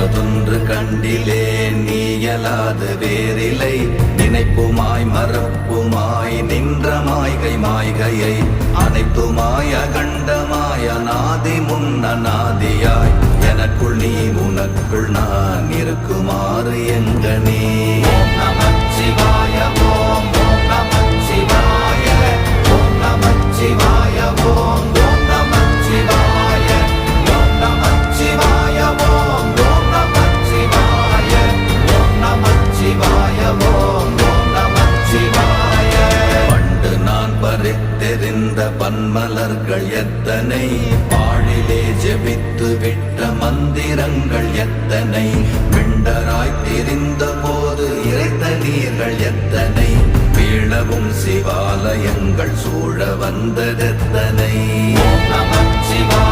நினைப்பதொன்று கண்டிலே நீயலாது வேறில்லை. நினைப்புமாய் மறப்புமாய் நின்ற மாய்கை மாய்கையை அனைத்துமாய் அகண்டமாய் அநாதி முன்னநாதியாய் எனக்குள் நீ உனக்குள் நான் இருக்குமாறு எங்கனே. ஓம் நமச்சிவாய ஓம் ஓம் நமச்சிவாய ஓம் நமச்சிவாய ஓம் ஓம் நமச்சிவாய ஓம் நமச்சிவாய ஓம் ஓம் நமச்சிவாய ஓம் நமச்சிவாய ஓம் ஓம் நமச்சிவாய. பண்டு நான் பறித்தெறிந்த பன்மலர்கள் எத்தனை, பாழிலே ஜெபித்து விட்ட மந்திரங்கள் எத்தனை, மிண்டராய் தெரிந்த போது இறைத்த நீர்கள் எத்தனை, வீழவும் சிவாலயங்கள் சூழ வந்ததெத்தனை. ஓம் நமச்சிவாய